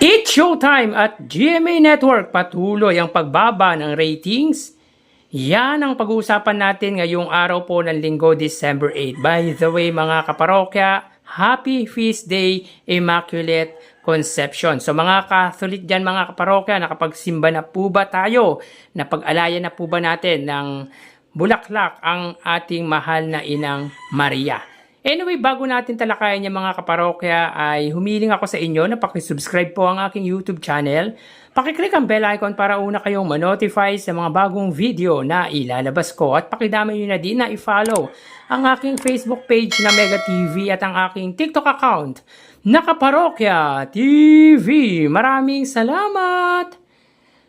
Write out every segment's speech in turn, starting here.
It's Showtime at GMA Network patuloy ang pagbaba ng ratings. Yan ang pag-uusapan natin ngayong araw po ng Linggo, December 8. By the way mga kaparokya, Happy Feast Day, Immaculate Conception. So mga Catholic dyan mga kaparokya, nakapagsimba na po ba tayo? Napag-alayan na po ba natin ng bulaklak ang ating mahal na Inang Maria? Anyway, bago natin talakayan yung mga kaparokya ay humiling ako sa inyo na pakisubscribe po ang aking YouTube channel. Pakiclick ang bell icon para una kayong ma-notify sa mga bagong video na ilalabas ko. At pakidami nyo na din na i-follow ang aking Facebook page na Mega TV at ang aking TikTok account na Kaparokya TV. Maraming salamat!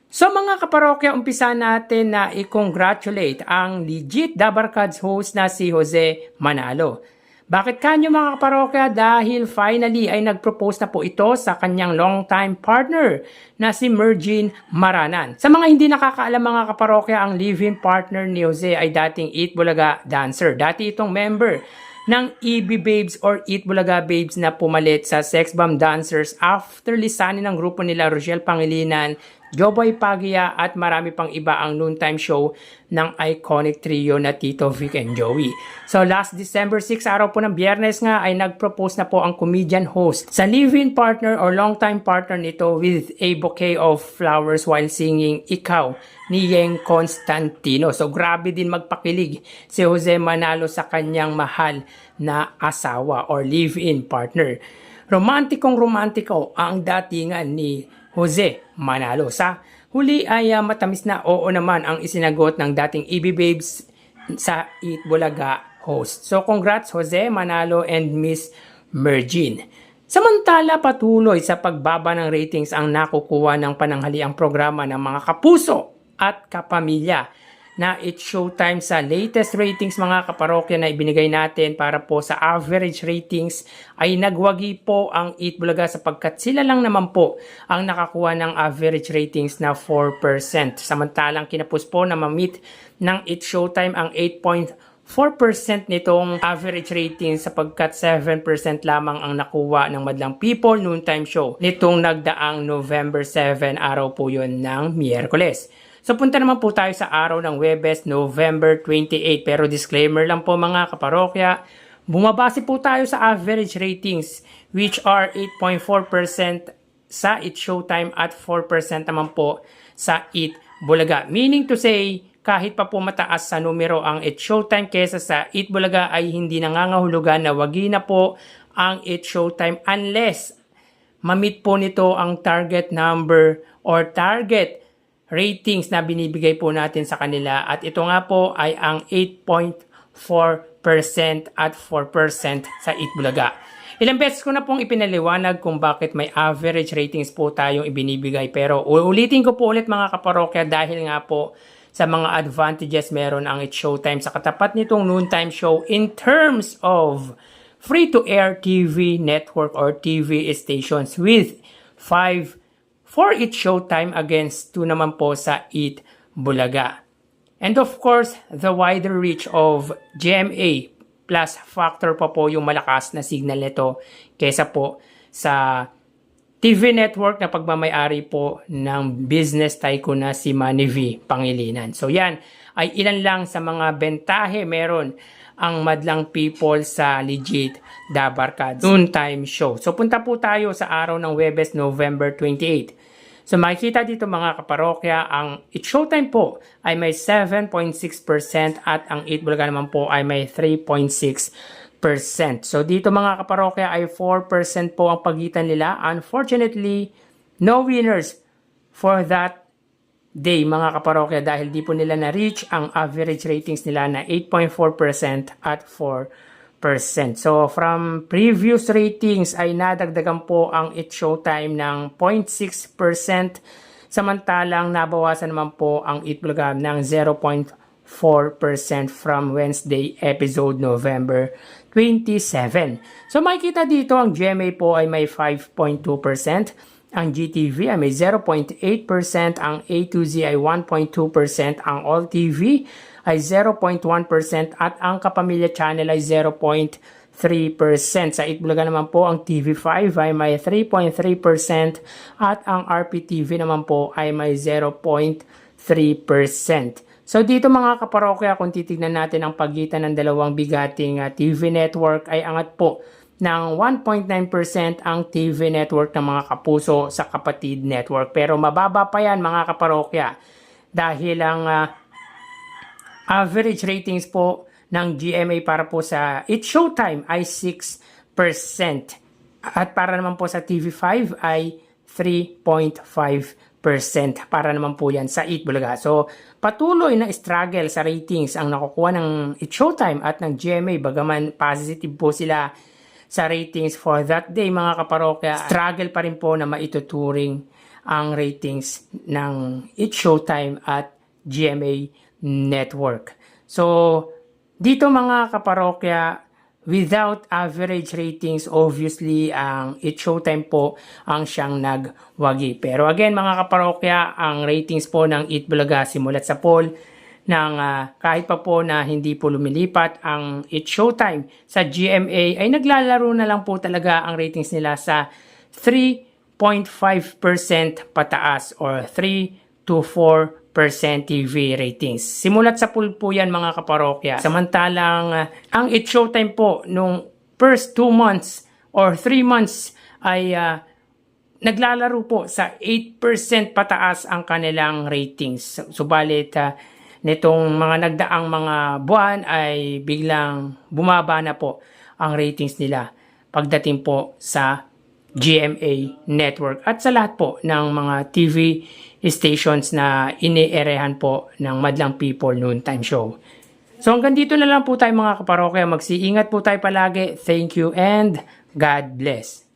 So mga kaparokya, umpisa natin na i-congratulate ang legit Dabarkads host na si Jose Manalo. Bakit kanyo mga kaparokya? Dahil finally ay nag-propose na po ito sa kanyang long-time partner na si Mergin Maranan. Sa mga hindi nakakaalam mga kaparokya, ang live-in partner ni Jose ay dating Eat Bulaga dancer. Dati itong member ng EB Babes or Eat Bulaga Babes na pumalit sa Sex Bomb Dancers after lisanin ng grupo nila Rochelle Pangilinan, Joboy Pagia at marami pang iba ang noontime show ng iconic trio na Tito Vic and Joey. So last December 6, araw po ng Biyernes nga ay nag-propose na po ang comedian host sa live-in partner or long-time partner nito with a bouquet of flowers while singing Ikaw ni Yeng Constantino. So grabe din magpakilig si Jose Manalo sa kanyang mahal na asawa or live-in partner. Romantiko ang datingan ni Jose Manalo. Sa huli ay matamis na oo naman ang isinagot ng dating EB Babes sa Eat Bulaga host. So congrats Jose Manalo and Miss Mergin. Samantala patuloy sa pagbaba ng ratings ang nakukuha ng pananghaliang programa ng mga kapuso at kapamilya na It's Showtime. Sa latest ratings mga kaparokya na ibinigay natin para po sa average ratings ay nagwagi po ang Eat Bulaga sapagkat sila lang naman po ang nakakuha ng average ratings na 4%. Samantalang kinapos po na ma-meet ng It's Showtime ang 8.4% nitong average rating sapagkat 7% lamang ang nakuha ng Madlang People Noontime Show nitong nagdaang November 7, araw po yun ng Miyerkules. So punta naman po tayo sa araw ng Huwebes, November 28. Pero disclaimer lang po mga kaparokya, bumabase po tayo sa average ratings which are 8.4% sa It's Showtime at 4% naman po sa Eat Bulaga. Meaning to say, kahit pa po mataas sa numero ang It's Showtime kesa sa Eat Bulaga ay hindi nangangahulugan na wagi na po ang It's Showtime unless ma-meet po nito ang target number or target ratings na binibigay po natin sa kanila. At ito nga po ay ang 8.4% at 4% sa Eat Bulaga. Ilang beses ko na pong ipinaliwanag kung bakit may average ratings po tayong ibinibigay. Pero uulitin ko po ulit mga kaparokya dahil nga po sa mga advantages meron ang It's Showtime sa katapat nitong noontime show in terms of free-to-air TV network or TV stations with 5 for It's Showtime against 2 naman po sa Eat Bulaga. And of course, the wider reach of GMA plus factor pa po yung malakas na signal nito kesa po sa TV network na pagmamayari po ng business tycoon na si Manny V. Pangilinan. So yan ay ilan lang sa mga bentahe meron ang Madlang People sa legit Dabarkads noontime show. So punta po tayo sa araw ng Huwebes, November 28. So makikita dito mga kaparokya, ang It's Showtime po ay may 7.6% at ang Eat Bulaga naman po ay may 3.6%. So dito mga kaparokya ay 4% po ang pagitan nila. Unfortunately, no winners for that day mga kaparokya dahil di po nila na-reach ang average ratings nila na 8.4% at 4%. So from previous ratings ay nadagdagan po ang It's Showtime ng 0.6%, samantalang nabawasan naman po ang Eat Bulaga ng 0.4% from Wednesday episode November 27. So makikita dito ang GMA po ay may 5.2%, ang GTV ay may 0.8%, ang A2Z ay 1.2%, ang All TV ay 0.1% at ang Kapamilya Channel ay 0.3%. Sa Itbulaga naman po, ang TV5 ay may 3.3% at ang RPTV naman po ay may 0.3%. So dito mga kaparokya, kung titignan natin ang pagitan ng dalawang bigating TV network ay angat po ng 1.9% ang TV network ng mga kapuso sa Kapatid Network. Pero mababa pa yan mga kaparokya dahil ang average ratings po ng GMA para po sa It's Showtime ay 6%. At para naman po sa TV5 ay 3.5%. Para naman po yan sa Itbulaga. So, patuloy na struggle sa ratings ang nakukuha ng It's Showtime at ng GMA. Bagaman positive po sila sa ratings for that day mga kaparokya, struggle pa rin po na maituturing ang ratings ng It's Showtime at GMA Network. So, dito mga kaparokya, without average ratings, obviously, ang It's Showtime po ang siyang nagwagi. Pero again, mga kaparokya, ang ratings po ng Itbulaga simulat sa poll ng kahit pa po na hindi po lumilipat ang It's Showtime sa GMA ay naglalaro na lang po talaga ang ratings nila sa 3.5% pataas or 3 to 4% TV ratings. Simulat sa pool po yan mga kaparokya. Samantalang ang It's Showtime po nung first 2 months or 3 months ay naglalaro po sa 8% pataas ang kanilang ratings. Subalit nitong mga nagdaang mga buwan ay biglang bumaba na po ang ratings nila pagdating po sa GMA Network at sa lahat po ng mga TV stations na iniirehan po ng Madlang People Noontime Show. So hanggang dito na lang po tayo mga kaparokya. Mag-iingat po tayo palagi. Thank you and God bless.